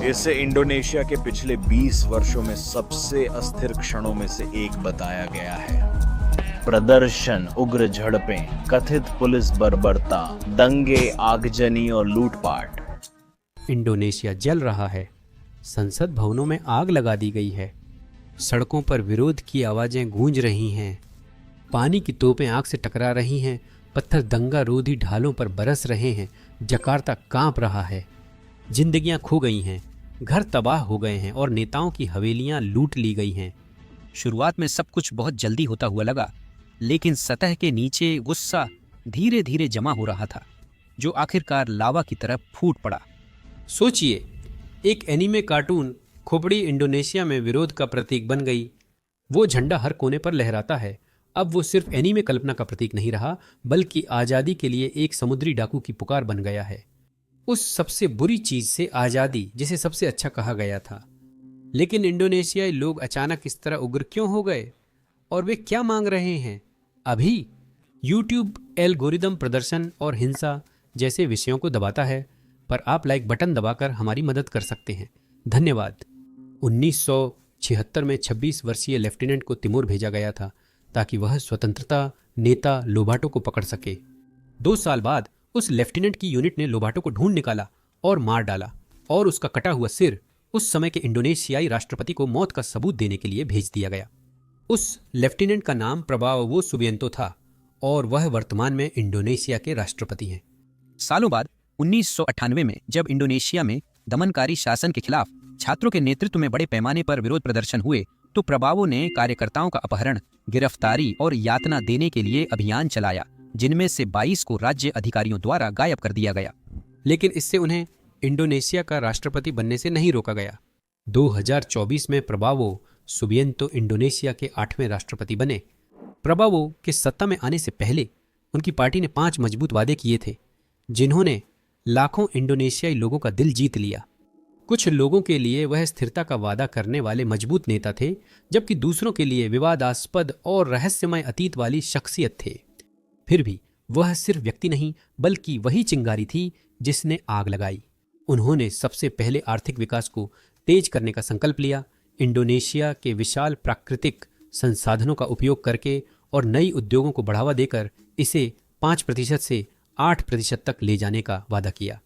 इसे इंडोनेशिया के पिछले 20 वर्षों में सबसे अस्थिर क्षणों में से एक बताया गया है। प्रदर्शन, उग्र झड़पें, कथित पुलिस बर्बरता, दंगे, आगजनी और लूटपाट। इंडोनेशिया जल रहा है। संसद भवनों में आग लगा दी गई है। सड़कों पर विरोध की आवाजें गूंज रही हैं। पानी की तोपें आग से टकरा रही हैं। पत्थर दंगा रोधी ढालों पर बरस रहे हैं। जकार्ता कांप रहा है। जिंदगियां खो गई हैं, घर तबाह हो गए हैं और नेताओं की हवेलियां लूट ली गई हैं। शुरुआत में सब कुछ बहुत जल्दी होता हुआ लगा, लेकिन सतह के नीचे गुस्सा धीरे धीरे जमा हो रहा था, जो आखिरकार लावा की तरफ फूट पड़ा। सोचिए, एक एनीमे कार्टून खोपड़ी इंडोनेशिया में विरोध का प्रतीक बन गई। वो झंडा हर कोने पर लहराता है। अब वो सिर्फ एनीमे कल्पना का प्रतीक नहीं रहा, बल्कि आज़ादी के लिए एक समुद्री डाकू की पुकार बन गया है। उस सबसे बुरी चीज से आज़ादी, जिसे सबसे अच्छा कहा गया था। लेकिन इंडोनेशियाई लोग अचानक इस तरह उग्र क्यों हो गए और वे क्या मांग रहे हैं? अभी यूट्यूब एल्गोरिदम प्रदर्शन और हिंसा जैसे विषयों को दबाता है, पर आप लाइक बटन दबाकर हमारी मदद कर सकते हैं। धन्यवाद। 1976 में 26 वर्षीय लेफ्टिनेंट को तिमोर भेजा गया था ताकि वह स्वतंत्रता नेता लोबाटो को पकड़ सके। 2 साल बाद उस लेफ्टिनेंट की यूनिट ने लोबाटो को ढूंढ निकाला और मार डाला, और उसका कटा हुआ सिर उस समय के इंडोनेशियाई राष्ट्रपति को मौत का सबूत देने के लिए भेज दिया गया। उस लेफ्टिनेंट का नाम प्रबावो सुबियंतो था और वह वर्तमान में इंडोनेशिया के राष्ट्रपति हैं। सालों बाद 1998 में जब इंडोनेशिया में दमनकारी शासन के खिलाफ छात्रों के नेतृत्व में बड़े पैमाने पर विरोध प्रदर्शन हुए, तो प्रबावो ने कार्यकर्ताओं का अपहरण, गिरफ्तारी और यातना देने के लिए अभियान चलाया, जिनमें से 22 को राज्य अधिकारियों द्वारा गायब कर दिया गया। लेकिन इससे उन्हें इंडोनेशिया का राष्ट्रपति बनने से नहीं रोका गया। 2024 में प्रबावो सुबियंतो इंडोनेशिया के 8वें राष्ट्रपति बने। प्रबावो के सत्ता में आने से पहले उनकी पार्टी ने 5 मजबूत वादे किए थे, जिन्होंने लाखों इंडोनेशियाई लोगों का दिल जीत लिया। कुछ लोगों के लिए वह स्थिरता का वादा करने वाले मजबूत नेता थे, जबकि दूसरों के लिए विवादास्पद और रहस्यमय अतीत वाली शख्सियत थे। फिर भी वह सिर्फ व्यक्ति नहीं, बल्कि वही चिंगारी थी जिसने आग लगाई। उन्होंने सबसे पहले आर्थिक विकास को तेज करने का संकल्प लिया। इंडोनेशिया के विशाल प्राकृतिक संसाधनों का उपयोग करके और नई उद्योगों को बढ़ावा देकर इसे 5% से 8% तक ले जाने का वादा किया।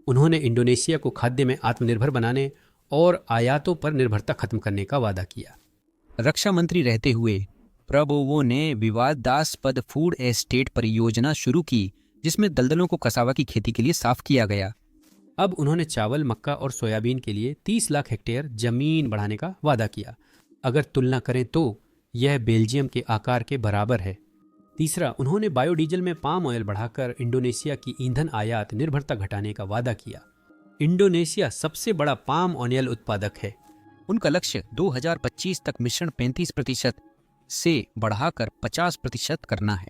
उन्होंने इंडोनेशिया को खाद्य में आत्मनिर्भर बनाने और आयातों पर निर्भरता खत्म करने का वादा किया। रक्षा मंत्री रहते हुए प्रबोवो ने विवादास्पद फूड एस्टेट परियोजना शुरू की, जिसमें दलदलों को कसावा की खेती के लिए साफ किया गया। अब उन्होंने चावल, मक्का और सोयाबीन के लिए 30 लाख हेक्टेयर जमीन बढ़ाने का वादा किया। अगर तुलना करें तो यह बेल्जियम के आकार के बराबर है। तीसरा, उन्होंने बायोडीजल में पाम ऑयल बढ़ाकर इंडोनेशिया की ईंधन आयात निर्भरता घटाने का वादा किया। इंडोनेशिया सबसे बड़ा पाम ऑयल उत्पादक है। उनका लक्ष्य 2025 तक मिश्रण 35% से बढ़ाकर 50% करना है।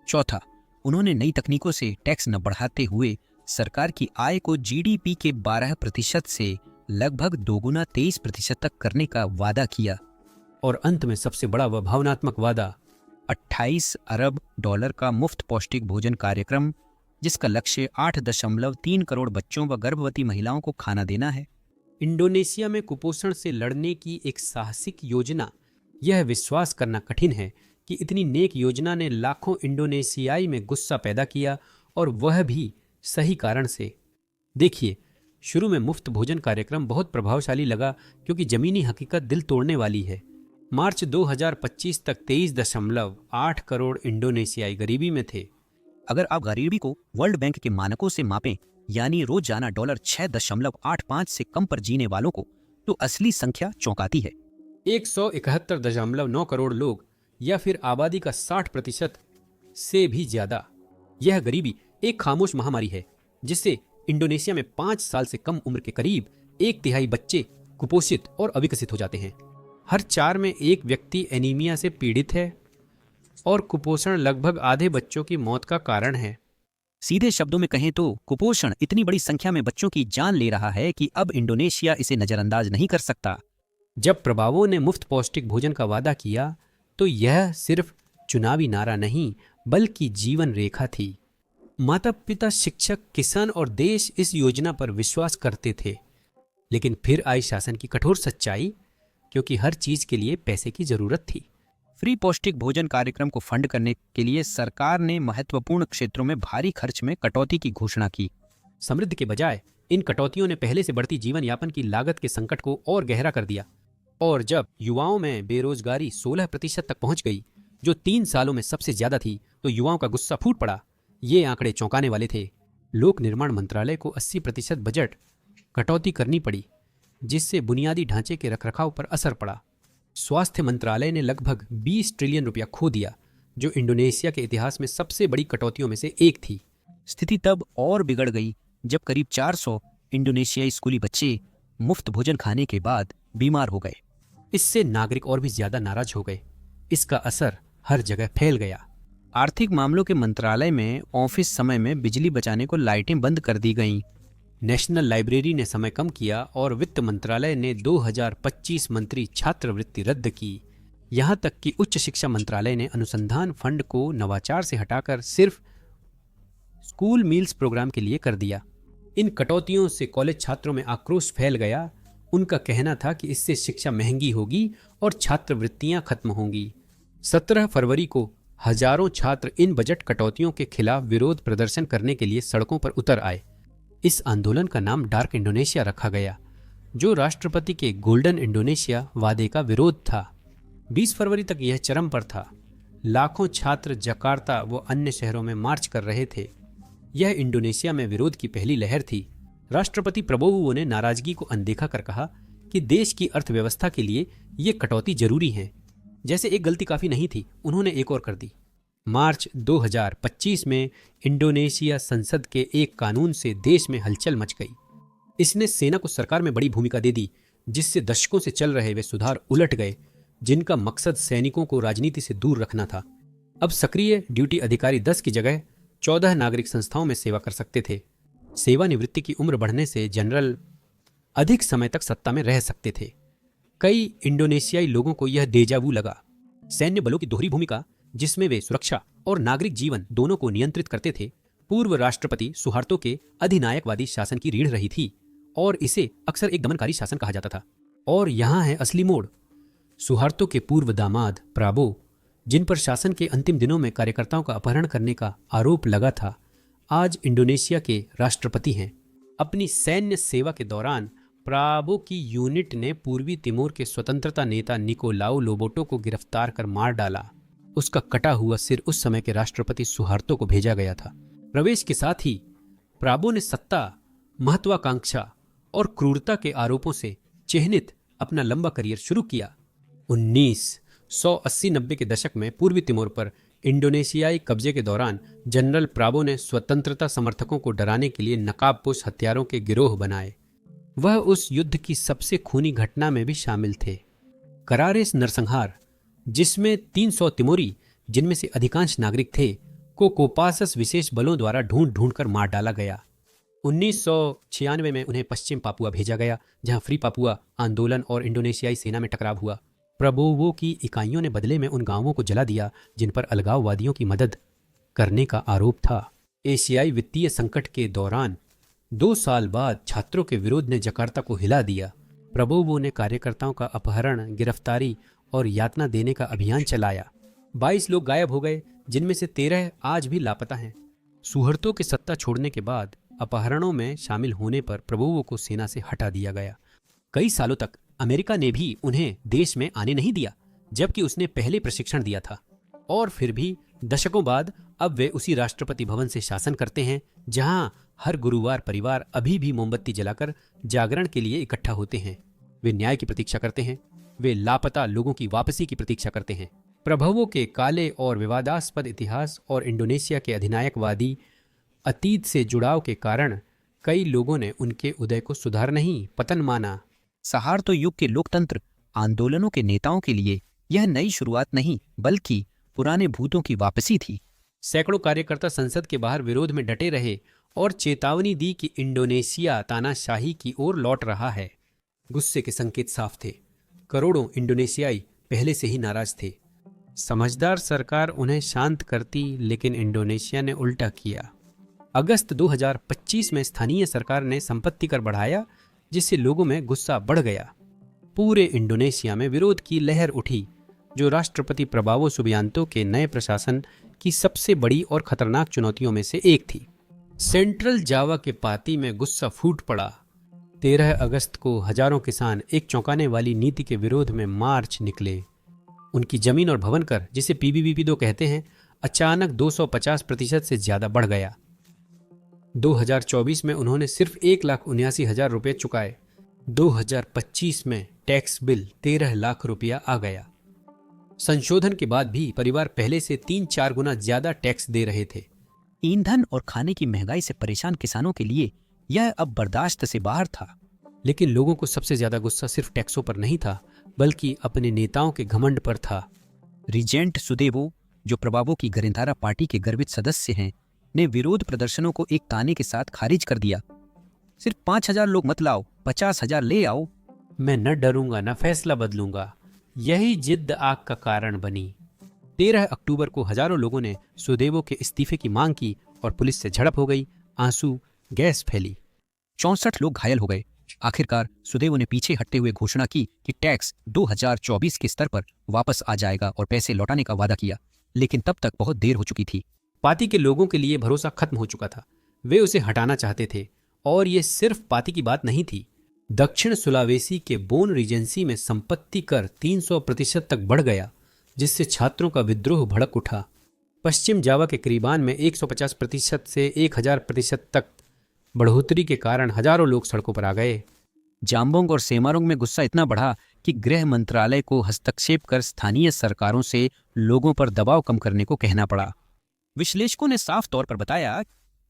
चौथा, उन्होंने नई तकनीकों से टैक्स न बढ़ाते हुए सरकार की आय को जीडीपी के 12% से लगभग दोगुना 23% तक करने का वादा किया। और अंत में सबसे बड़ा व भावनात्मक वादा, 28 अरब डॉलर का मुफ्त पौष्टिक भोजन कार्यक्रम, जिसका लक्ष्य 8.3 करोड़ बच्चों व गर्भवती महिलाओं को खाना देना है। इंडोनेशिया में कुपोषण से लड़ने की एक साहसिक योजना। यह विश्वास करना कठिन है कि इतनी नेक योजना ने लाखों इंडोनेशियाई में गुस्सा पैदा किया, और वह भी सही कारण से। देखिए, शुरू में मुफ्त भोजन कार्यक्रम बहुत प्रभावशाली लगा क्योंकि जमीनी हकीकत दिल तोड़ने वाली है। मार्च 2025 तक 23.8 करोड़ इंडोनेशियाई गरीबी में थे। अगर आप गरीबी को वर्ल्ड बैंक के मानकों से मापें, यानी रोजाना $6.85 से कम पर जीने वालों को, तो असली संख्या चौंकाती है। 171.9 करोड़ लोग, या फिर आबादी का 60% से भी ज्यादा। यह गरीबी एक खामोश महामारी है, जिससे इंडोनेशिया में 5 साल से कम उम्र के करीब 1/3 बच्चे कुपोषित और अविकसित हो जाते हैं। हर 4 में एक व्यक्ति एनीमिया से पीड़ित है, और कुपोषण लगभग आधे बच्चों की मौत का कारण है। सीधे शब्दों में कहें तो कुपोषण इतनी बड़ी संख्या में बच्चों की जान ले रहा है कि अब इंडोनेशिया इसे नजरअंदाज नहीं कर सकता। जब प्रबावो ने मुफ्त पौष्टिक भोजन का वादा किया, तो यह सिर्फ चुनावी नारा नहीं, बल्कि जीवन रेखा थी। माता पिता, शिक्षक, किसान और देश इस योजना पर विश्वास करते थे। लेकिन फिर आई शासन की कठोर सच्चाई, क्योंकि हर चीज के लिए पैसे की जरूरत थी। फ्री पौष्टिक भोजन कार्यक्रम को फंड करने के लिए सरकार ने महत्वपूर्ण क्षेत्रों में भारी खर्च में कटौती की घोषणा की। समृद्धि के बजाय इन कटौतियों ने पहले से बढ़ती जीवन यापन की लागत के संकट को और गहरा कर दिया। और जब युवाओं में बेरोजगारी 16% तक पहुंच गई, जो 3 सालों में सबसे ज्यादा थी, तो युवाओं का गुस्सा फूट पड़ा। ये आंकड़े चौंकाने वाले थे। लोक निर्माण मंत्रालय को 80% बजट कटौती करनी पड़ी, जिससे बुनियादी ढांचे के रखरखाव पर असर पड़ा। स्वास्थ्य मंत्रालय ने लगभग 20 ट्रिलियन रुपया खो दिया, जो इंडोनेशिया के इतिहास में सबसे बड़ी कटौतियों में से एक थी। स्थिति तब और बिगड़ गई जब करीब 400 इंडोनेशियाई स्कूली बच्चे मुफ्त भोजन खाने के बाद बीमार हो गए। इससे नागरिक और भी ज्यादा नाराज हो गए। इसका असर हर जगह फैल गया। आर्थिक मामलों के मंत्रालय में ऑफिस समय में बिजली बचाने को लाइटें बंद कर दी गईं। नेशनल लाइब्रेरी ने समय कम किया और वित्त मंत्रालय ने 2025 मंत्री छात्रवृत्ति रद्द की। यहाँ तक कि उच्च शिक्षा मंत्रालय ने अनुसंधान फंड को नवाचार से हटाकर सिर्फ स्कूल मील्स प्रोग्राम के लिए कर दिया। इन कटौतियों से कॉलेज छात्रों में आक्रोश फैल गया। उनका कहना था कि इससे शिक्षा महंगी होगी और छात्रवृत्तियां खत्म होंगी। 17 फरवरी को हजारों छात्र इन बजट कटौतियों के खिलाफ विरोध प्रदर्शन करने के लिए सड़कों पर उतर आए। इस आंदोलन का नाम डार्क इंडोनेशिया रखा गया, जो राष्ट्रपति के गोल्डन इंडोनेशिया वादे का विरोध था। 20 फरवरी तक यह चरम पर था। लाखों छात्र जकार्ता व अन्य शहरों में मार्च कर रहे थे। यह इंडोनेशिया में विरोध की पहली लहर थी। राष्ट्रपति प्रबोवो ने नाराजगी को अनदेखा कर कहा कि देश की अर्थव्यवस्था के लिए ये कटौती जरूरी है। जैसे एक गलती काफी नहीं थी, उन्होंने एक और कर दी। मार्च 2025 में इंडोनेशिया संसद के एक कानून से देश में हलचल मच गई। इसने सेना को सरकार में बड़ी भूमिका दे दी, जिससे दशकों से चल रहे वे सुधार उलट गए, जिनका मकसद सैनिकों को राजनीति से दूर रखना था। अब सक्रिय ड्यूटी अधिकारी 10 की जगह 14 नागरिक संस्थाओं में सेवा कर सकते थे। सेवानिवृत्ति की उम्र बढ़ने से जनरल अधिक समय तक सत्ता में रह सकते थे। कई इंडोनेशियाई लोगों को यह डेजावू लगा। सैन्य बलों की दोहरी भूमिका, जिसमें वे सुरक्षा और नागरिक जीवन दोनों को नियंत्रित करते थे, पूर्व राष्ट्रपति सुहार्तो के अधिनायकवादी शासन की रीढ़ रही थी और इसे अक्सर एक दमनकारी शासन कहा जाता था। और यहाँ है असली मोड़। सुहार्तो के पूर्व दामाद प्राबो, जिन पर शासन के अंतिम दिनों में कार्यकर्ताओं का अपहरण करने का आरोप लगा था, आज इंडोनेशिया के राष्ट्रपति हैं। अपनी सैन्य सेवा के दौरान प्राबो की यूनिट ने पूर्वी तिमोर के स्वतंत्रता नेता निकोलाउ लोबोटो को गिरफ्तार कर मार डाला। उसका कटा हुआ सिर उस समय के राष्ट्रपति सुहार्तो को भेजा गया था। प्रवेश के साथ ही प्राबो ने सत्ता, महत्वाकांक्षा और क्रूरता के आरोपों से चिह्नित अपना लंबा करियर शुरू किया। 1980-90 के दशक में पूर्वी तिमोर पर इंडोनेशियाई कब्जे के दौरान जनरल प्राबो ने स्वतंत्रता समर्थकों को डराने के लिए नकाबपोश हथियारों के गिरोह बनाए। वह उस युद्ध की सबसे खूनी घटना में भी शामिल थे, करारेस नरसंहार, जिसमें 300 तिमोरी, जिनमें से अधिकांश नागरिक थे, को कोपासस विशेष बलों द्वारा ढूंढ ढूंढ कर मार डाला गया। 1996 में उन्हें पश्चिम पापुआ भेजा गया, जहां फ्री पापुआ आंदोलन और इंडोनेशियाई सेना में टकराव हुआ। प्रबोवो की इकाइयों ने बदले में उन गांवों को जला दिया जिन पर अलगाववादियों की मदद करने का आरोप था। एशियाई वित्तीय संकट के दौरान 2 साल बाद छात्रों के विरोध ने जकार्ता को हिला दिया। प्रबोवो ने कार्यकर्ताओं का अपहरण, गिरफ्तारी और यातना देने का अभियान चलाया। 22 लोग गायब हो गए, जिनमें से 13 आज भी लापता हैं। सुहार्तो के सत्ता छोड़ने के बाद अपहरणों में शामिल होने पर प्रबोवो को सेना से हटा दिया गया। कई सालों तक अमेरिका ने भी उन्हें देश में आने नहीं दिया, जबकि उसने पहले प्रशिक्षण दिया था। और फिर भी दशकों बाद अब वे उसी राष्ट्रपति भवन से शासन करते हैं, जहां हर गुरुवार परिवार अभी भी मोमबत्ती जलाकर जागरण के लिए इकट्ठा होते हैं। वे न्याय की प्रतीक्षा करते हैं। वे लापता लोगों की वापसी की प्रतीक्षा करते हैं। प्रभुओं के काले और विवादास्पद इतिहास और इंडोनेशिया के अधिनायकवादी अतीत से जुड़ाव के कारण कई लोगों ने उनके उदय को सुधार नहीं, पतन माना। सुहार्तो युग के लोकतंत्र आंदोलनों के नेताओं के लिए यह नई शुरुआत नहीं, बल्कि पुराने भूतों की वापसी थी। सैकड़ों कार्यकर्ता संसद के बाहर विरोध में डटे रहे और चेतावनी दी कि इंडोनेशिया तानाशाही की ओर लौट रहा है। गुस्से के संकेत साफ थे। करोड़ों इंडोनेशियाई पहले से ही नाराज थे। समझदार सरकार उन्हें शांत करती, लेकिन इंडोनेशिया ने उल्टा किया। अगस्त 2025 में स्थानीय सरकार ने संपत्ति कर बढ़ाया, जिससे लोगों में गुस्सा बढ़ गया। पूरे इंडोनेशिया में विरोध की लहर उठी, जो राष्ट्रपति प्रभावो सुबियांतो के नए प्रशासन की सबसे बड़ी और खतरनाक चुनौतियों में से एक थी। सेंट्रल जावा के पाती में गुस्सा फूट पड़ा। 13 अगस्त को हजारों किसान एक चौंकाने वाली नीति के विरोध में मार्च निकले। उनकी जमीन और भवन कर, जिसे PBBP2 कहते हैं, अचानक 250% से ज्यादा बढ़ गया। 2024 में उन्होंने सिर्फ 1,79,000 रुपये चुकाए। 2025 में टैक्स बिल 13 लाख रुपया आ गया। संशोधन के बाद भी परिवार पहले से 3-4 गुना ज्यादा टैक्स दे रहे थे। ईंधन और खाने की महंगाई से परेशान किसानों के लिए यह अब बर्दाश्त से बाहर था। लेकिन लोगों को सबसे ज्यादा गुस्सा सिर्फ टैक्सों पर नहीं था, बल्कि अपने नेताओं के घमंड पर था। रिजेंट सुदेवो, जो प्रभावो की गरिंधारा पार्टी के गर्वित सदस्य हैं, ने विरोध प्रदर्शनों को एक ताने के साथ खारिज कर दिया। सिर्फ 5,000 लोग मत लाओ, 50,000 ले आओ। मैं न डरूंगा न फैसला बदलूंगा, यही जिद्द आग का कारण बनी। 13 अक्टूबर को हजारों लोगों ने सुदेवो के इस्तीफे की मांग की और पुलिस से झड़प हो गई। आंसू, गैस फैली। 64 लोग घायल हो गए। आखिरकार सुदेवो ने पीछे हटते हुए घोषणा की कि टैक्स 2024 के स्तर पर वापस आ जाएगा और पैसे लौटाने का वादा किया। लेकिन तब तक बहुत देर हो चुकी थी। पाती के लोगों के लिए भरोसा खत्म हो चुका था। वे उसे हटाना चाहते थे। और ये सिर्फ पाती की बात नहीं थी। दक्षिण सुलावेसी के बोन रीजेंसी में संपत्ति कर 300% तक बढ़ गया, जिससे छात्रों का विद्रोह भड़क उठा। पश्चिम जावा के करीबान में 150% से 1000% तक बढ़ोतरी के कारण हजारों लोग सड़कों पर आ गए। जाम्बोंग और सेमारोंग में गुस्सा इतना बढ़ा कि गृह मंत्रालय को हस्तक्षेप कर स्थानीय सरकारों से लोगों पर दबाव कम करने को कहना पड़ा। विश्लेषकों ने साफ तौर पर बताया,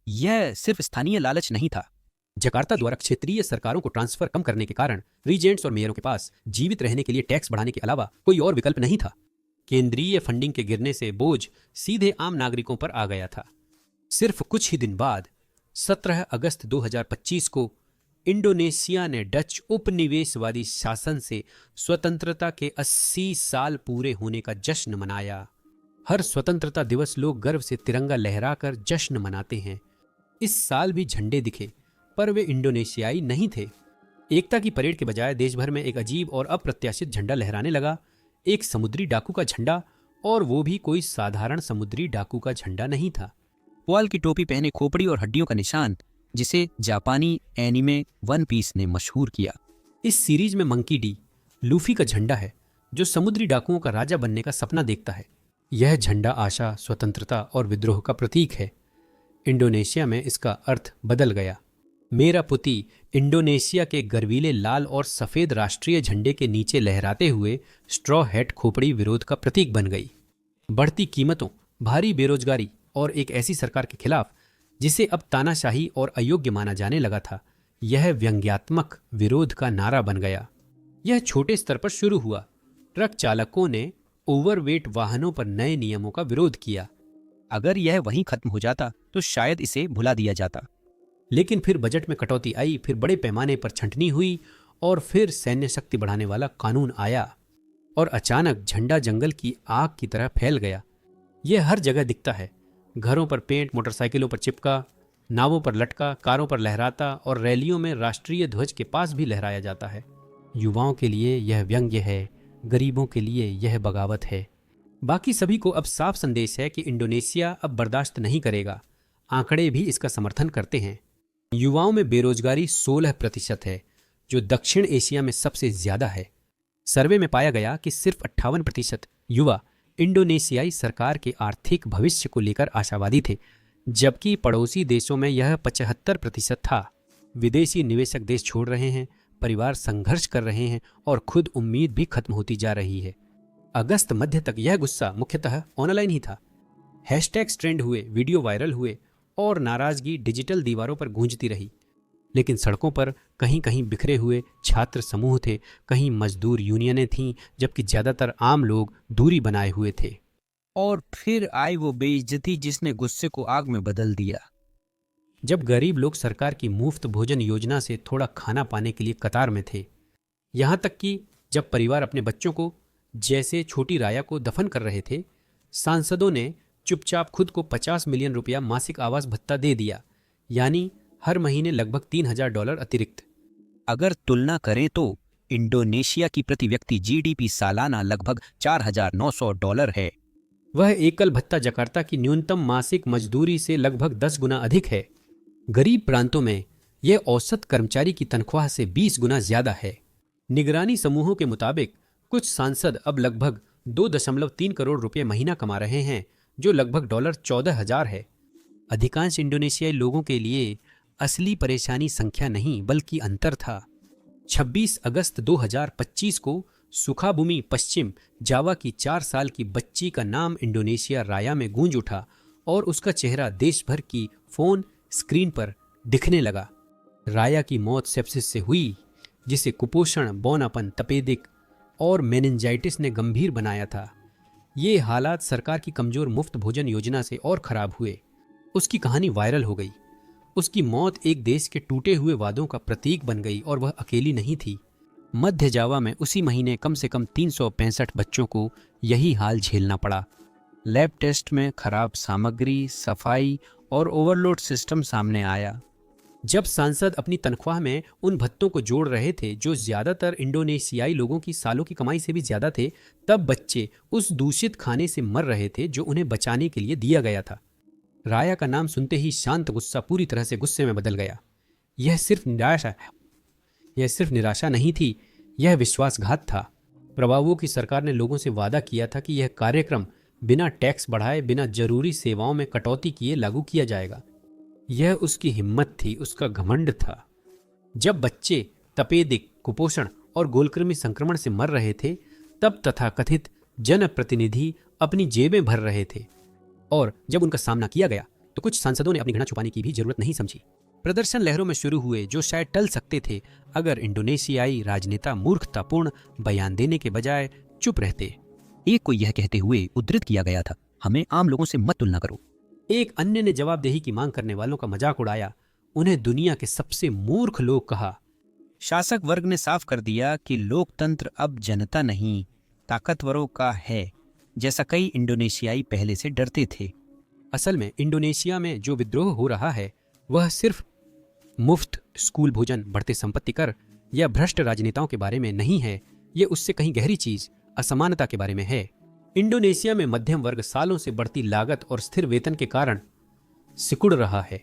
यह सिर्फ स्थानीय लालच नहीं था। जकार्ता द्वारा क्षेत्रीय सरकारों को ट्रांसफर कम करने के कारण रीजेंट्स और मेयरों के पास जीवित रहने के लिए टैक्स बढ़ाने के अलावा कोई और विकल्प नहीं था। केंद्रीय फंडिंग के गिरने से बोझ सीधे आम नागरिकों पर आ गया था। सिर्फ कुछ ही दिन बाद 17 अगस्त 2025 को इंडोनेशिया ने डच उपनिवेशवादी शासन से स्वतंत्रता के 80 साल पूरे होने का जश्न मनाया। हर स्वतंत्रता दिवस लोग गर्व से तिरंगा लहराकर जश्न मनाते हैं। इस साल भी झंडे दिखे, पर वे इंडोनेशियाई नहीं थे। एकता की परेड के बजाय देश भर में एक अजीब और अप्रत्याशित झंडा लहराने लगा। एक समुद्री डाकू का झंडा, और वो भी कोई साधारण समुद्री डाकू का झंडा नहीं था। पुआल की टोपी पहने खोपड़ी और हड्डियों का निशान, जिसे जापानी एनिमे वन पीस ने मशहूर किया। इस सीरीज में मंकी डी लूफी का झंडा है, जो समुद्री डाकुओं का राजा बनने का सपना देखता है। यह झंडा आशा, स्वतंत्रता और विद्रोह का प्रतीक है। इंडोनेशिया में इसका अर्थ बदल गया। मेरा पुती इंडोनेशिया के गर्वीले लाल और सफेद राष्ट्रीय झंडे के नीचे लहराते हुए स्ट्रॉ हैट खोपड़ी विरोध का प्रतीक बन गई। बढ़ती कीमतों, भारी बेरोजगारी और एक ऐसी सरकार के खिलाफ जिसे अब तानाशाही और अयोग्य माना जाने लगा था, यह व्यंग्यात्मक विरोध का नारा बन गया। यह छोटे स्तर पर शुरू हुआ। ट्रक चालकों ने ओवरवेट वाहनों पर नए नियमों का विरोध किया। अगर यह वहीं खत्म हो जाता तो शायद इसे भुला दिया जाता। लेकिन फिर बजट में कटौती आई, फिर बड़े पैमाने पर छंटनी हुई, और फिर सैन्य शक्ति बढ़ाने वाला कानून आया, और अचानक झंडा जंगल की आग की तरह फैल गया। यह हर जगह दिखता है। घरों पर पेंट, मोटरसाइकिलों पर चिपका, नावों पर लटका, कारों पर लहराता, और रैलियों में राष्ट्रीय ध्वज के पास भी लहराया जाता है। युवाओं के लिए यह व्यंग्य है, गरीबों के लिए यह बगावत है। बाकी सभी को अब साफ संदेश है कि इंडोनेशिया अब बर्दाश्त नहीं करेगा। आंकड़े भी इसका समर्थन करते हैं। युवाओं में बेरोजगारी 16% है, जो दक्षिण एशिया में सबसे ज्यादा है। सर्वे में पाया गया कि सिर्फ 58% युवा इंडोनेशियाई सरकार के आर्थिक भविष्य को लेकर आशावादी थे, जबकि पड़ोसी देशों में यह 75% था। विदेशी निवेशक देश छोड़ रहे हैं, परिवार संघर्ष कर रहे हैं, और खुद उम्मीद भी खत्म होती जा रही है। अगस्त मध्य तक यह गुस्सा मुख्यतः ऑनलाइन ही था। हैशटैग्स ट्रेंड हुए, वीडियो वायरल हुए, और नाराजगी डिजिटल दीवारों पर गूंजती रही। लेकिन सड़कों पर कहीं कहीं बिखरे हुए छात्र समूह थे, कहीं मजदूर यूनियनें थीं, जबकि ज्यादातर आम लोग दूरी बनाए हुए थे। और फिर आई वो बेइज्जती जिसने गुस्से को आग में बदल दिया। जब गरीब लोग सरकार की मुफ्त भोजन योजना से थोड़ा खाना पाने के लिए कतार में थे, यहाँ तक कि जब परिवार अपने बच्चों को, जैसे छोटी राया को, दफन कर रहे थे, सांसदों ने चुपचाप खुद को 50 मिलियन रुपया मासिक आवास भत्ता दे दिया, यानी हर महीने लगभग $3000 अतिरिक्त। अगर तुलना करें तो इंडोनेशिया की प्रति व्यक्ति जीडीपी सालाना लगभग $4,900 है। वह एकल भत्ता जकार्ता की न्यूनतम मासिक मजदूरी से लगभग 10 गुना अधिक है। गरीब प्रांतों में यह औसत कर्मचारी की तनख्वाह से 20 गुना ज्यादा है। निगरानी समूहों के मुताबिक कुछ सांसद अब लगभग 2.3 करोड़ रुपए महीना कमा रहे हैं, जो लगभग $14,000 है। अधिकांश इंडोनेशियाई लोगों के लिए असली परेशानी संख्या नहीं बल्कि अंतर था। 26 अगस्त 2025 को सुखाबुमी पश्चिम जावा की 4 साल की बच्ची का नाम इंडोनेशिया राया में गूंज उठा और उसका चेहरा देश भर की फोन स्क्रीन पर दिखने लगा। राया की मौत सेप्सिस से हुई, जिसे कुपोषण, बौनापन, तपेदिक और मेनिंजाइटिस ने गंभीर बनाया था। ये हालात सरकार की कमजोर मुफ्त भोजन योजना से और खराब हुए। उसकी कहानी वायरल हो गई। उसकी मौत एक देश के टूटे हुए वादों का प्रतीक बन गई और वह अकेली नहीं थी। मध्य जावा में उसी महीने कम से कम 365 बच्चों को यही हाल झेलना पड़ा। लैब टेस्ट में खराब सामग्री, सफाई और ओवरलोड सिस्टम सामने आया। जब सांसद अपनी तनख्वाह में उन भत्तों को जोड़ रहे थे जो ज्यादातर इंडोनेशियाई लोगों की सालों की कमाई से भी ज्यादा थे, तब बच्चे उस दूषित खाने से मर रहे थे जो उन्हें बचाने के लिए दिया गया था। राया का नाम सुनते ही शांत गुस्सा पूरी तरह से गुस्से में बदल गया। यह सिर्फ निराशा नहीं थी, यह विश्वासघात था। प्रभावों की सरकार ने लोगों से वादा किया था कि यह कार्यक्रम बिना टैक्स बढ़ाए, बिना जरूरी सेवाओं में कटौती किए लागू किया जाएगा। यह उसकी हिम्मत थी, उसका घमंड था। जब बच्चे तपेदिक, कुपोषण और गोलकृमि संक्रमण से मर रहे थे, तब तथाकथित जनप्रतिनिधि अपनी जेबें भर रहे थे। और जब उनका सामना किया गया तो कुछ सांसदों ने अपनी घृणा छुपाने की भी जरूरत नहीं समझी। प्रदर्शन लहरों में शुरू हुए जो शायद टल सकते थे अगर इंडोनेशियाई राजनेता मूर्खतापूर्ण बयान देने के बजाय चुप रहते। एक को यह कहते हुए उद्धृत किया गया था, हमें आम लोगों से मत तुलना करो। एक अन्य ने जवाबदेही की मांग करने वालों का मजाक उड़ाया, उन्हें दुनिया के सबसे मूर्ख लोग कहा। शासक वर्ग ने साफ कर दिया कि लोकतंत्र अब जनता नहीं, ताकतवरों का है, जैसा कई इंडोनेशियाई पहले से डरते थे। असल में इंडोनेशिया में जो विद्रोह हो रहा है वह सिर्फ मुफ्त स्कूल भोजन, बढ़ते संपत्ति कर या भ्रष्ट राजनेताओं के बारे में नहीं है। ये उससे कहीं गहरी चीज, असमानता के बारे में है। इंडोनेशिया में मध्यम वर्ग सालों से बढ़ती लागत और स्थिर वेतन के कारण सिकुड़ रहा है।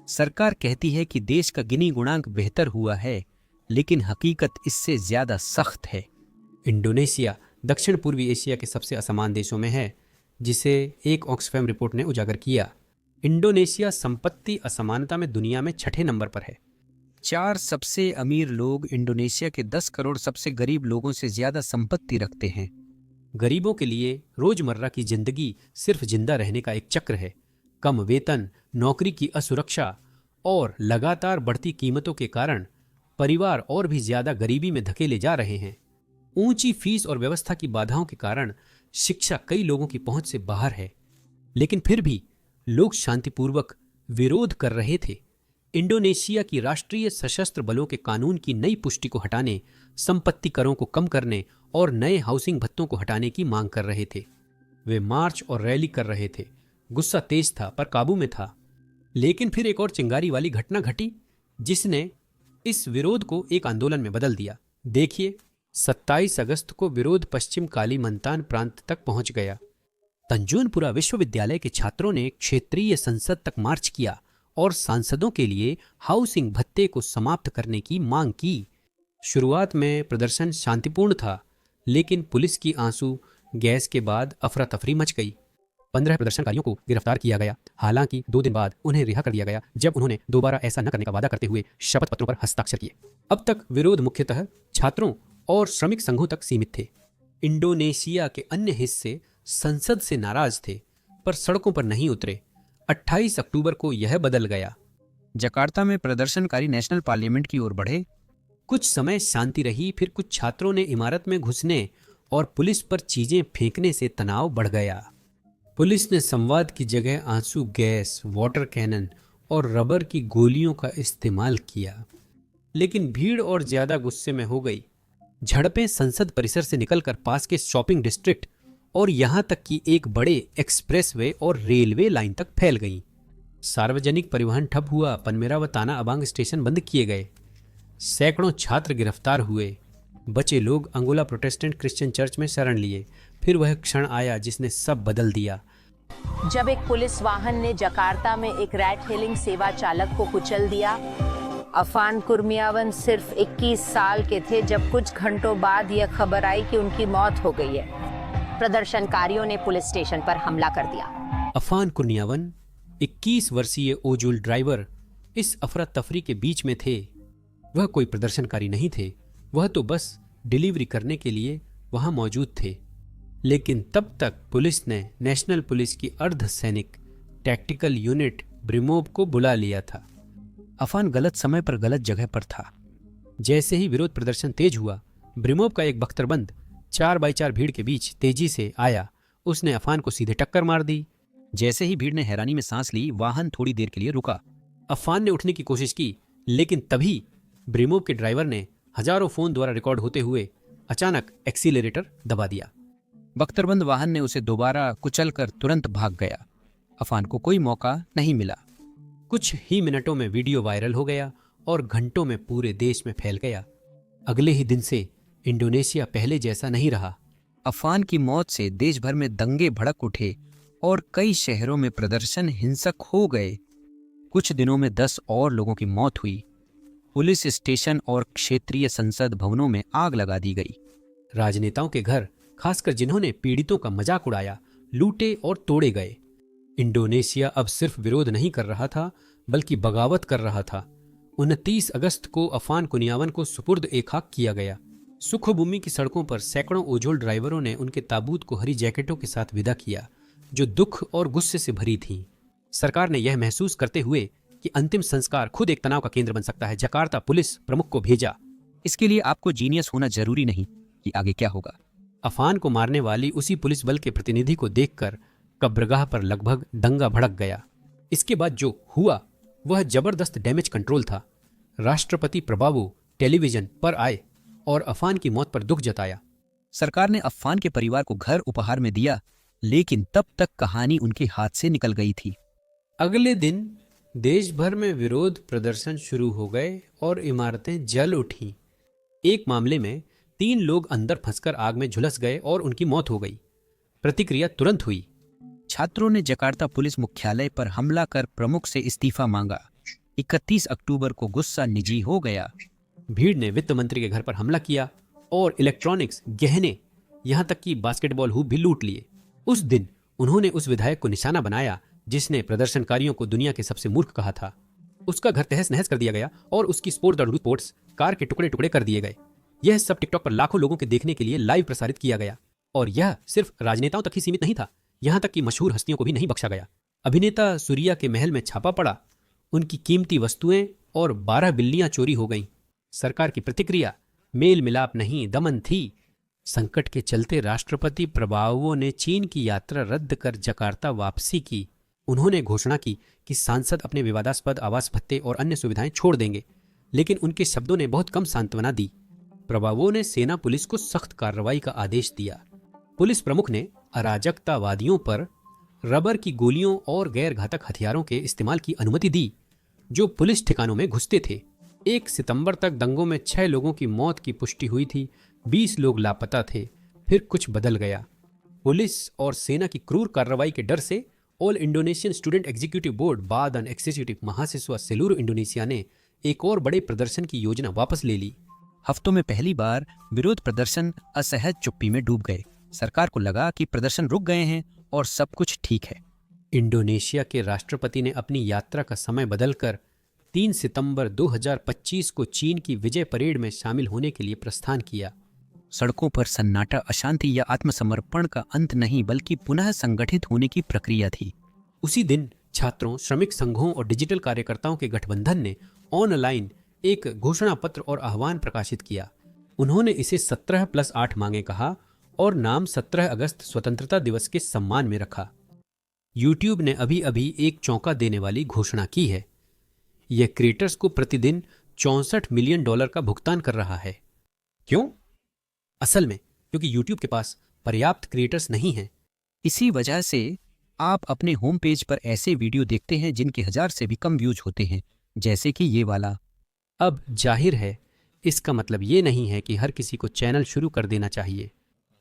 सरकार कहती है कि देश का गिनी गुणांक बेहतर हुआ है, लेकिन हकीकत इससे ज्यादा सख्त है। इंडोनेशिया दक्षिण पूर्वी एशिया के सबसे असमान देशों में है, जिसे एक ऑक्सफैम रिपोर्ट ने उजागर किया। इंडोनेशिया संपत्ति असमानता में दुनिया में 6ठे नंबर पर है। 4 सबसे अमीर लोग इंडोनेशिया के 10 करोड़ सबसे गरीब लोगों से ज्यादा संपत्ति रखते हैं। गरीबों के लिए रोजमर्रा की जिंदगी सिर्फ जिंदा रहने का एक चक्र है। कम वेतन, नौकरी की असुरक्षा और लगातार बढ़ती कीमतों के कारण परिवार और भी ज्यादा गरीबी में धकेले जा रहे हैं। ऊंची फीस और व्यवस्था की बाधाओं के कारण शिक्षा कई लोगों की पहुंच से बाहर है, लेकिन फिर भी लोग शांतिपूर्वक विरोध कर रहे थे। इंडोनेशिया की राष्ट्रीय सशस्त्र बलों के कानून की नई पुष्टि को हटाने, संपत्ति करों को कम करने और नए हाउसिंग भत्तों को हटाने की मांग कर रहे थे। वे मार्च और रैली कर रहे थे। गुस्सा तेज था पर काबू में था। लेकिन फिर एक और चिंगारी वाली घटना घटी जिसने इस विरोध को एक आंदोलन में बदल दिया। देखिए, 27 अगस्त को विरोध पश्चिम कालीमंतान प्रांत तक पहुंच गया। तंजूनपुरा विश्वविद्यालय के छात्रों ने क्षेत्रीय संसद तक मार्च किया और सांसदों के लिए हाउसिंग भत्ते को समाप्त करने की मांग की। शुरुआत में प्रदर्शन शांतिपूर्ण था, लेकिन पुलिस की आंसू गैस के बाद अफरा तफरी मच गई। 15 प्रदर्शनकारियों को गिरफ्तार किया गया। हालांकि 2 दिन बाद उन्हें रिहा कर दिया गया जब उन्होंने दोबारा ऐसा न करने का वादा करते हुए शपथ पत्रों पर हस्ताक्षर किए। अब तक विरोध मुख्यतः छात्रों और श्रमिक संघों तक सीमित थे। इंडोनेशिया के अन्य हिस्से संसद से नाराज थे पर सड़कों पर नहीं उतरे। 28 अक्टूबर को यह बदल गया। जकार्ता में प्रदर्शनकारी नेशनल पार्लियामेंट की ओर बढ़े। कुछ समय शांति रही, फिर कुछ छात्रों ने इमारत में घुसने और पुलिस पर चीजें फेंकने से तनाव बढ़ गया। पुलिस ने संवाद की जगह आंसू गैस, वाटर कैनन और रबर की गोलियों का इस्तेमाल किया। लेकिन भीड़ और ज्यादा गुस्से में हो गई। झड़पें संसद परिसर से निकलकर पास के शॉपिंग डिस्ट्रिक्ट और यहां तक कि एक बड़े एक्सप्रेसवे और रेलवे लाइन तक फैल गईं। सार्वजनिक परिवहन ठप हुआ। पनमेरा व ताना अबांग स्टेशन बंद किए गए। सैकड़ों छात्र गिरफ्तार हुए। बचे लोग अंगोला प्रोटेस्टेंट क्रिश्चियन चर्च में शरण लिए। फिर वह क्षण आया जिसने सब बदल दिया। जब एक पुलिस वाहन ने जकार्ता में एक रैट हेलिंग सेवा चालक को कुचल दिया। अफान कुर्मियावन सिर्फ 21 साल के थे जब कुछ घंटों बाद यह खबर आई कि उनकी मौत हो गई है। प्रदर्शनकारियों ने पुलिस स्टेशन पर हमला कर दिया। अफान कुर्नियावन 21 वर्षीय ओजूल ड्राइवर इस अफरा तफरी के बीच में थे। वह कोई प्रदर्शनकारी नहीं थे, वह तो बस डिलीवरी करने के लिए वहां मौजूद थे। लेकिन तब तक पुलिस ने नेशनल पुलिस की अर्धसैनिक टैक्टिकल यूनिट ब्रिमोव को बुला लिया था। अफान गलत समय पर गलत जगह पर था। जैसे ही विरोध प्रदर्शन तेज हुआ, ब्रिमोव का एक बख्तरबंद 4x4 भीड़ के बीच तेजी से आया। उसने अफान को सीधे टक्कर मार दी। जैसे ही भीड़ ने हैरानी में सांस ली, वाहन थोड़ी देर के लिए रुका। अफान ने उठने की कोशिश की, लेकिन तभी ब्रिमोव के ड्राइवर ने हजारों फोन द्वारा रिकॉर्ड होते हुए अचानक एक्सीलरेटर दबा दिया। बख्तरबंद वाहन ने उसे दोबारा कुचलकर तुरंत भाग गया। अफान को कोई मौका नहीं मिला। कुछ ही मिनटों में वीडियो वायरल हो गया और घंटों में पूरे देश में फैल गया। अगले ही दिन से इंडोनेशिया पहले जैसा नहीं रहा। अफान की मौत से देश भर में दंगे भड़क उठे और कई शहरों में प्रदर्शन हिंसक हो गए। कुछ दिनों में 10 और लोगों की मौत हुई। पुलिस स्टेशन और क्षेत्रीय संसद भवनों में आग लगा दी गई। राजनेताओं के घर, खासकर जिन्होंने पीड़ितों का मजाक उड़ाया, लूटे और तोड़े गए। इंडोनेशिया अब सिर्फ विरोध नहीं कर रहा था, बल्कि बगावत कर रहा था। 29 अगस्त को अफान कुनियावन को सुपुर्द ए खाक किया गया। सुखभूमि की सड़कों पर सैकड़ों ओझोल ड्राइवरों ने उनके ताबूत को हरी जैकेटों के साथ विदा किया, जो दुख और गुस्से से भरी थीं। सरकार ने यह महसूस करते हुए कि अंतिम संस्कार खुद एक तनाव का केंद्र बन सकता है, जकार्ता पुलिस प्रमुख को भेजा। इसके लिए आपको जीनियस होना जरूरी नहीं कि आगे क्या होगा। अफान को मारने वाली उसी पुलिस बल के प्रतिनिधि को देखकर कब्रगाह पर लगभग दंगा भड़क गया। इसके बाद जो हुआ वह जबरदस्त डैमेज कंट्रोल था। राष्ट्रपति प्रभावो टेलीविजन पर आए और अफान की मौत पर दुख जताया। सरकार ने अफान के परिवार को घर उपहार में दिया, लेकिन तब तक कहानी उनके हाथ से निकल गई थी। अगले दिन देश भर में विरोध प्रदर्शन शुरू हो गए और इमारतें जल उठीं। एक मामले में 3 लोग अंदर फंसकर आग में झुलस गए और उनकी मौत हो गई। प्रतिक्रिया तुरंत हुई। छात्रों ने जकार्ता पुलिस मुख्यालय पर हमला कर प्रमुख से इस्तीफा मांगा। 31 अक्टूबर को गुस्सा निजी हो गया। भीड़ ने वित्त मंत्री के घर पर हमला किया और इलेक्ट्रॉनिक्स, गहने, यहां तक कि बास्केटबॉल हूप भी लूट लिए। उस दिन उन्होंने उस विधायक को निशाना बनाया जिसने प्रदर्शनकारियों को दुनिया के सबसे मूर्ख कहा था। उसका घर तहस नहस कर दिया गया और उसकी स्पोर्ट्स कार के टुकड़े टुकड़े कर दिए गए। यह सब टिकटॉक पर लाखों लोगों के देखने के लिए लाइव प्रसारित किया गया। और यह सिर्फ राजनेताओं तक ही सीमित नहीं था, यहां तक कि मशहूर हस्तियों को भी नहीं बख्शा गया। अभिनेता सूर्या के महल में छापा पड़ा, उनकी कीमती वस्तुएं और 12 बिल्लियां चोरी हो गईं। सरकार की प्रतिक्रिया मेल मिलाप नहीं, दमन थी। संकट के चलते राष्ट्रपति प्रभावो ने चीन की यात्रा रद्द कर जकार्ता वापसी की। उन्होंने घोषणा की कि सांसद अपने विवादास्पद आवास भत्ते और अन्य सुविधाएं छोड़ देंगे, लेकिन उनके शब्दों ने बहुत कम सांत्वना दी। प्रभावो ने सेना पुलिस को सख्त कार्रवाई का आदेश दिया। पुलिस प्रमुख ने अराजकतावादियों पर रबर की गोलियों और गैर घातक हथियारों के इस्तेमाल की अनुमति दी, जो पुलिस ठिकानों में घुसते थे। 1 सितंबर तक दंगों में 6 लोगों की मौत की पुष्टि हुई थी। 20 लोग लापता थे। फिर कुछ बदल गया। पुलिस और सेना की क्रूर कार्रवाई के डर से all Indonesian student executive board बादन एक्सिक्यूटिव महासिस्वा सेलूरो इंडोनेशिया ने एक और बड़े प्रदर्शन की योजना वापस ले ली। हफ्तों में पहली बार विरोध प्रदर्शन असहज चुप्पी में डूब गए। सरकार को लगा कि प्रदर्शन रुक गए हैं और सब कुछ ठीक है। इंडोनेशिया के राष्ट्रपति ने अपनी यात्रा का समय बदलकर 3 सितंबर 2025 को चीन की विजय परेड में शामिल होने के लिए प्रस्थान किया। सड़कों पर सन्नाटा अशांति या आत्मसमर्पण का अंत नहीं, बल्कि पुनः संगठित होने की प्रक्रिया थी। उसी दिन छात्रों, श्रमिक संघों और डिजिटल कार्यकर्ताओं के गठबंधन ने ऑनलाइन एक घोषणा पत्र और आह्वान प्रकाशित किया। उन्होंने इसे 17+8 मांगे कहा और नाम 17 अगस्त स्वतंत्रता दिवस के सम्मान में रखा। यूट्यूब ने अभी अभी एक चौंका देने वाली घोषणा की है। यह क्रिएटर्स को प्रतिदिन $64 मिलियन का भुगतान कर रहा है। क्यों? असल में क्योंकि यूट्यूब के पास पर्याप्त क्रिएटर्स नहीं हैं। इसी वजह से आप अपने होम पेज पर ऐसे वीडियो देखते हैं जिनके 1000 से भी कम व्यूज होते हैं, जैसे कि ये वाला। अब जाहिर है इसका मतलब ये नहीं है कि हर किसी को चैनल शुरू कर देना चाहिए,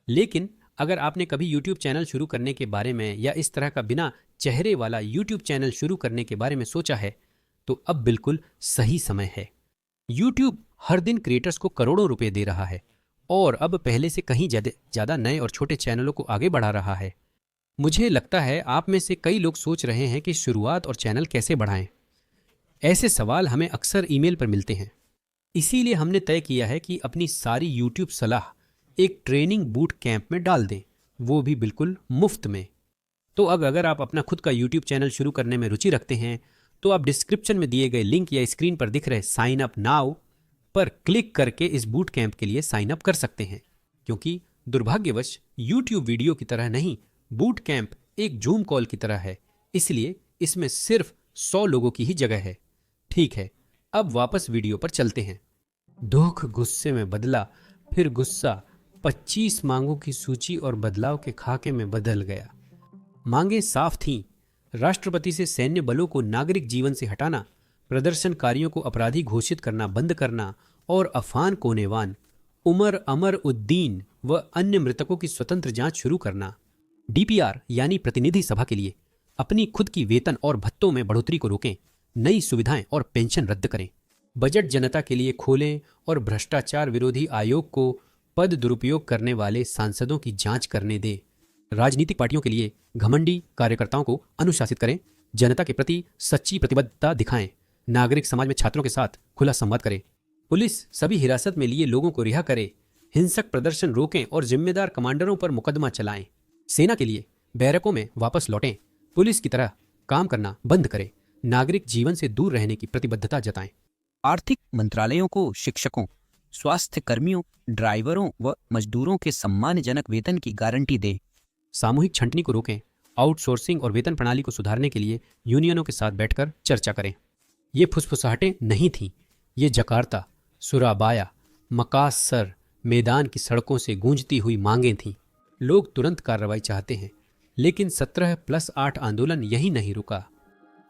लेकिन अगर आपने कभी YouTube चैनल शुरू करने के बारे में या इस तरह का बिना चेहरे वाला YouTube चैनल शुरू करने के बारे में सोचा है तो अब बिल्कुल सही समय है। YouTube हर दिन क्रिएटर्स को करोड़ों रुपए दे रहा है और अब पहले से कहीं ज़्यादा नए और छोटे चैनलों को आगे बढ़ा रहा है। मुझे लगता है आप में से कई लोग सोच रहे हैं कि शुरुआत और चैनल कैसे बढ़ाएं। ऐसे सवाल हमें अक्सर ईमेल पर मिलते हैं। इसीलिए हमने तय किया है कि अपनी सारी YouTube सलाह एक ट्रेनिंग बूट कैंप में डाल दें, वो भी बिल्कुल मुफ्त में। तो अब अगर आप अपना खुद का YouTube चैनल शुरू करने में रुचि रखते हैं तो आप डिस्क्रिप्शन में दिए गए लिंक या स्क्रीन पर दिख रहे साइन अप नाउ पर क्लिक करके इस बूट कैंप के लिए साइन अप कर सकते हैं, क्योंकि दुर्भाग्यवश YouTube वीडियो की तरह नहीं, बूट कैंप एक जूम कॉल की तरह है, इसलिए इसमें सिर्फ 100 लोगों की ही जगह है। ठीक है, अब वापस वीडियो पर चलते हैं। दुख गुस्से में बदला, फिर गुस्सा 25 मांगों की सूची और बदलाव के खाके में बदल गया। मांगे साफ थीं, राष्ट्रपति से सैन्य बलों को नागरिक जीवन से हटाना, प्रदर्शनकारियों को अपराधी घोषित करना बंद करना और अफान कोनेवान, उमर अमर उद्दीन व अन्य मृतकों की स्वतंत्र जांच शुरू करना, डीपीआर यानी प्रतिनिधि सभा के लिए अपनी खुद की वेतन और भत्तों में बढ़ोतरी को रोकें, नई सुविधाएं और पेंशन रद्द करें, बजट जनता के लिए खोलें और भ्रष्टाचार विरोधी आयोग को पद दुरुपयोग करने वाले सांसदों की जांच करने दें, राजनीतिक पार्टियों के लिए घमंडी कार्यकर्ताओं को अनुशासित करें, जनता के प्रति सच्ची प्रतिबद्धता दिखाएं, नागरिक समाज में छात्रों के साथ खुला संवाद करें, पुलिस सभी हिरासत में लिए लोगों को रिहा करे, हिंसक प्रदर्शन रोकें और जिम्मेदार कमांडरों पर मुकदमा चलाएं, सेना के लिए बैरकों में वापस लौटें, पुलिस की तरह काम करना बंद करें, नागरिक जीवन से दूर रहने की प्रतिबद्धता जताएं। आर्थिक मंत्रालयों को शिक्षकों, स्वास्थ्य कर्मियों, ड्राइवरों व मजदूरों के सम्मानजनक वेतन की गारंटी दें। सामूहिक छंटनी को रोकें, आउटसोर्सिंग और वेतन प्रणाली को सुधारने के लिए यूनियनों के साथ बैठकर चर्चा करें। ये फुसफुसाहटें नहीं थीं, ये जकार्ता, सुराबाया, मकासर मैदान की सड़कों से गूंजती हुई मांगें थीं। लोग तुरंत कार्रवाई चाहते हैं, लेकिन 17+8 आंदोलन यही नहीं रुका।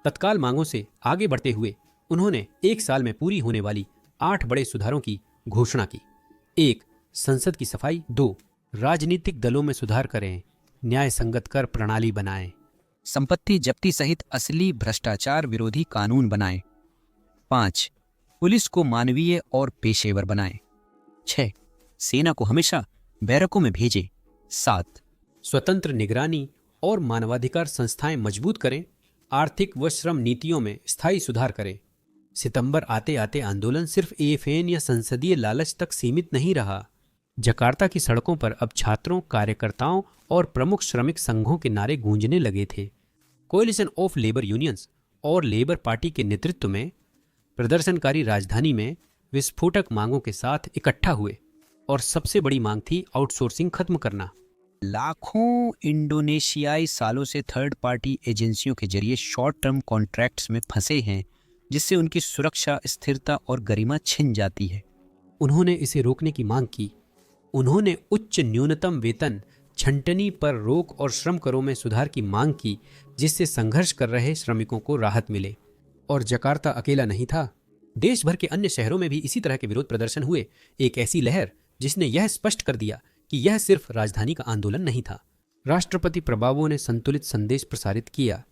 तत्काल मांगों से आगे बढ़ते हुए उन्होंने 1 साल में पूरी होने वाली 8 बड़े सुधारों की घोषणा की। 1. संसद की सफाई। 2. राजनीतिक दलों में सुधार करें, न्याय संगत कर प्रणाली बनाएं। संपत्ति जब्ती सहित असली भ्रष्टाचार विरोधी कानून बनाएं। 5. पुलिस को मानवीय और पेशेवर बनाएं। 6. सेना को हमेशा बैरकों में भेजें। 7. स्वतंत्र निगरानी और मानवाधिकार संस्थाएं मजबूत करें, आर्थिक व श्रम नीतियों में स्थायी सुधार करें। सितंबर आते आते आंदोलन सिर्फ एएफएन या संसदीय लालच तक सीमित नहीं रहा। जकार्ता की सड़कों पर अब छात्रों, कार्यकर्ताओं और प्रमुख श्रमिक संघों के नारे गूंजने लगे थे। कोएलिशन ऑफ लेबर यूनियंस और लेबर पार्टी के नेतृत्व में प्रदर्शनकारी राजधानी में विस्फोटक मांगों के साथ इकट्ठा हुए और सबसे बड़ी मांग थी आउटसोर्सिंग खत्म करना। लाखों इंडोनेशियाई सालों से थर्ड पार्टी एजेंसियों के जरिए शॉर्ट टर्म कॉन्ट्रैक्ट्स में फंसे हैं, जिससे उनकी सुरक्षा, स्थिरता और गरिमा छिन जाती है। उन्होंने इसे रोकने की मांग की। उन्होंने उच्च न्यूनतम वेतन, छंटनी पर रोक और श्रम करों में सुधार की मांग की, जिससे संघर्ष कर रहे श्रमिकों को राहत मिले। और जकार्ता अकेला नहीं था, देश भर के अन्य शहरों में भी इसी तरह के विरोध प्रदर्शन हुए। एक ऐसी लहर जिसने यह स्पष्ट कर दिया कि यह सिर्फ राजधानी का आंदोलन नहीं था। राष्ट्रपति प्रभावों ने संतुलित संदेश प्रसारित किया।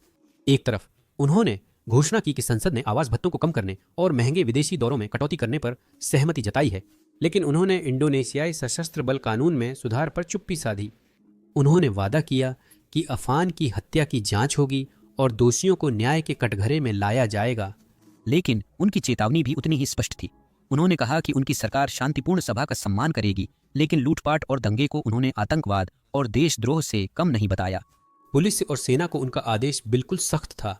एक तरफ उन्होंने घोषणा की कि संसद ने आवास भत्तों को कम करने और महंगे विदेशी दौरों में कटौती करने पर सहमति जताई है, लेकिन उन्होंने इंडोनेशियाई सशस्त्र बल कानून में सुधार पर चुप्पी साधी। उन्होंने वादा किया कि अफान की हत्या की जांच होगी और दोषियों को न्याय के कटघरे में लाया जाएगा। लेकिन उनकी चेतावनी भी उतनी ही स्पष्ट थी। उन्होंने कहा कि उनकी सरकार शांतिपूर्ण सभा का सम्मान करेगी, लेकिन लूटपाट और दंगे को उन्होंने आतंकवाद और देशद्रोह से कम नहीं बताया। पुलिस और सेना को उनका आदेश बिल्कुल सख्त था,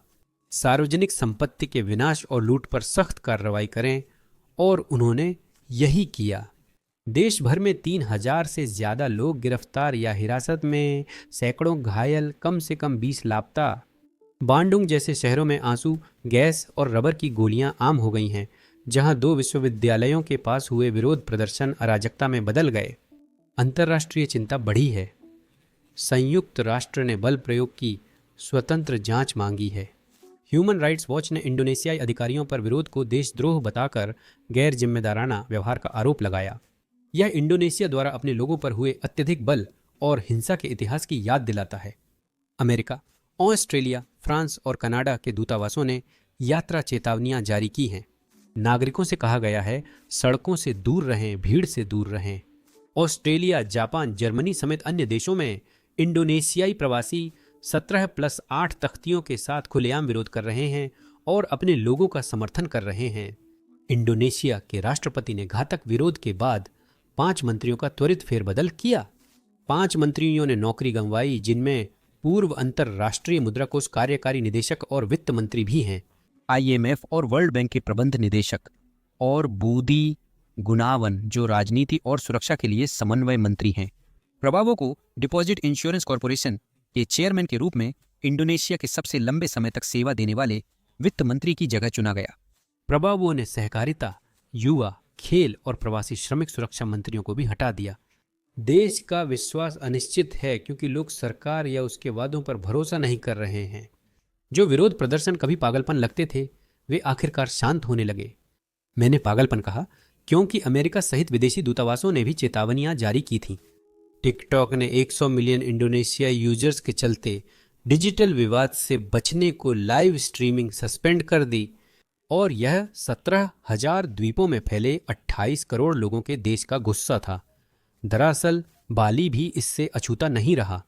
सार्वजनिक संपत्ति के विनाश और लूट पर सख्त कार्रवाई करें, और उन्होंने यही किया। देश भर में 3000 से ज्यादा लोग गिरफ्तार या हिरासत में, सैकड़ों घायल, कम से कम 20 लापता। बांडुंग जैसे शहरों में आंसू गैस और रबर की गोलियां आम हो गई हैं, जहां 2 विश्वविद्यालयों के पास हुए विरोध प्रदर्शन अराजकता में बदल गए। अंतर्राष्ट्रीय चिंता बढ़ी है। संयुक्त राष्ट्र ने बल प्रयोग की स्वतंत्र जांच मांगी है। ह्यूमन राइट्स वॉच ने इंडोनेशियाई अधिकारियों पर विरोध को देशद्रोह बताकर गैर जिम्मेदाराना व्यवहार का आरोप लगाया। यह इंडोनेशिया द्वारा अपने लोगों पर हुए अत्यधिक बल और हिंसा के इतिहास की याद दिलाता है। अमेरिका, ऑस्ट्रेलिया, फ्रांस और कनाडा के दूतावासों ने यात्रा चेतावनियां जारी की हैं। नागरिकों से कहा गया है सड़कों से दूर रहें, भीड़ से दूर रहें। ऑस्ट्रेलिया, जापान, जर्मनी समेत अन्य देशों में इंडोनेशियाई प्रवासी 17+8 तख्तियों के साथ खुलेआम विरोध कर रहे हैं और अपने लोगों का समर्थन कर रहे हैं। इंडोनेशिया के राष्ट्रपति ने घातक विरोध के बाद 5 मंत्रियों का त्वरित फेरबदल किया। 5 मंत्रियों ने नौकरी गंवाई, जिनमें पूर्व अंतरराष्ट्रीय मुद्राकोष कार्यकारी निदेशक और वित्त मंत्री भी हैं। IMF और वर्ल्ड बैंक के प्रबंध निदेशक और बूदी गुनावन जो राजनीति और सुरक्षा के लिए समन्वय मंत्री हैं। प्रभावो को डिपॉजिट इंश्योरेंस कॉरपोरेशन के चेयरमैन के रूप में इंडोनेशिया के सबसे लंबे समय तक सेवा देने वाले वित्त मंत्री की जगह चुना गया। प्रभावो ने सहकारिता, युवा, खेल और प्रवासी श्रमिक सुरक्षा मंत्रियों को भी हटा दिया। देश का विश्वास अनिश्चित है क्योंकि लोग सरकार या उसके वादों पर भरोसा नहीं कर रहे हैं। जो विरोध प्रदर्शन कभी पागलपन लगते थे, वे आखिरकार शांत होने लगे। मैंने पागलपन कहा क्योंकि अमेरिका सहित विदेशी दूतावासों ने भी चेतावनियां जारी की थीं। टिकटॉक ने 100 मिलियन इंडोनेशियाई यूजर्स के चलते डिजिटल विवाद से बचने को लाइव स्ट्रीमिंग सस्पेंड कर दी और यह 17,000 द्वीपों में फैले 28 करोड़ लोगों के देश का गुस्सा था। दरअसल बाली भी इससे अछूता नहीं रहा।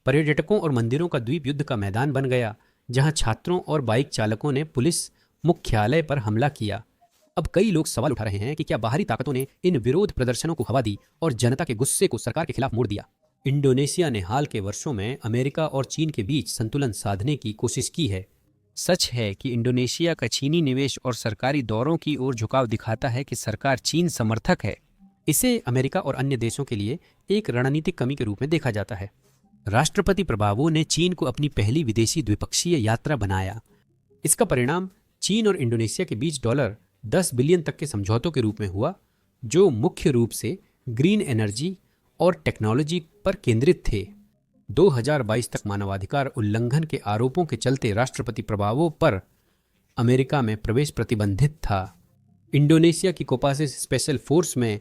पर्यटकों और मंदिरों का द्वीप युद्ध का मैदान बन गया, जहां छात्रों और बाइक चालकों ने पुलिस मुख्यालय पर हमला किया। अब कई लोग सवाल उठा रहे हैं कि क्या बाहरी ताकतों ने इन विरोध प्रदर्शनों को हवा दी और जनता के गुस्से को सरकार के खिलाफ मोड़ दिया। इंडोनेशिया ने हाल के वर्षों में अमेरिका और चीन के बीच संतुलन साधने की कोशिश की है। सच है कि इंडोनेशिया का चीनी निवेश और सरकारी दौरों की ओर झुकाव दिखाता है कि सरकार चीन समर्थक है। इसे अमेरिका और अन्य देशों के लिए एक रणनीतिक कमी के रूप में देखा जाता है। राष्ट्रपति प्रभावो ने चीन को अपनी पहली विदेशी द्विपक्षीय यात्रा बनाया। इसका परिणाम चीन और इंडोनेशिया के बीच $10 बिलियन तक के समझौतों के रूप में हुआ, जो मुख्य रूप से ग्रीन एनर्जी और टेक्नोलॉजी पर केंद्रित थे। 2022 तक मानवाधिकार उल्लंघन के आरोपों के चलते राष्ट्रपति प्रभावो पर अमेरिका में प्रवेश प्रतिबंधित था। इंडोनेशिया की कोपासिस स्पेशल फोर्स में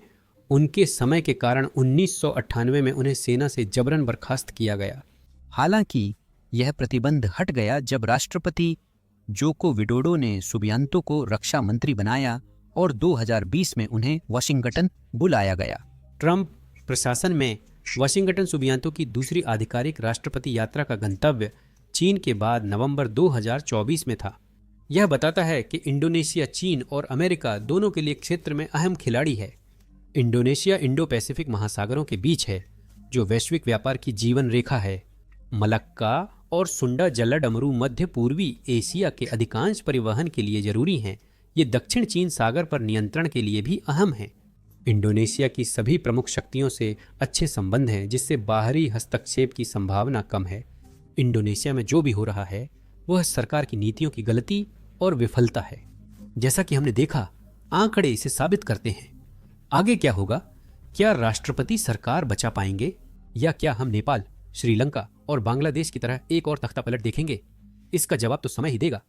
उनके समय के कारण 1998 में उन्हें सेना से जबरन बर्खास्त किया गया। हालांकि यह प्रतिबंध हट गया जब राष्ट्रपति जोको विडोडो ने सुबियांतो को रक्षा मंत्री बनाया और 2020 में उन्हें वाशिंगटन बुलाया गया। ट्रंप प्रशासन में वाशिंगटन सुबियांतो की दूसरी आधिकारिक राष्ट्रपति यात्रा का गंतव्य चीन के बाद नवंबर 2024 में था। यह बताता है कि इंडोनेशिया चीन और अमेरिका दोनों के लिए क्षेत्र में अहम खिलाड़ी है। इंडोनेशिया इंडो पैसिफिक महासागरों के बीच है, जो वैश्विक व्यापार की जीवन रेखा है। मलक्का और सुंडा जलडमरू मध्य पूर्वी एशिया के अधिकांश परिवहन के लिए जरूरी हैं। ये दक्षिण चीन सागर पर नियंत्रण के लिए भी अहम हैं। इंडोनेशिया की सभी प्रमुख शक्तियों से अच्छे संबंध हैं, जिससे बाहरी हस्तक्षेप की संभावना कम है। इंडोनेशिया में जो भी हो रहा है वह सरकार की नीतियों की गलती और विफलता है। जैसा कि हमने देखा, आंकड़े इसे साबित करते हैं। आगे क्या होगा? क्या राष्ट्रपति सरकार बचा पाएंगे, या क्या हम नेपाल, श्रीलंका और बांग्लादेश की तरह एक और तख्ता पलट देखेंगे? इसका जवाब तो समय ही देगा।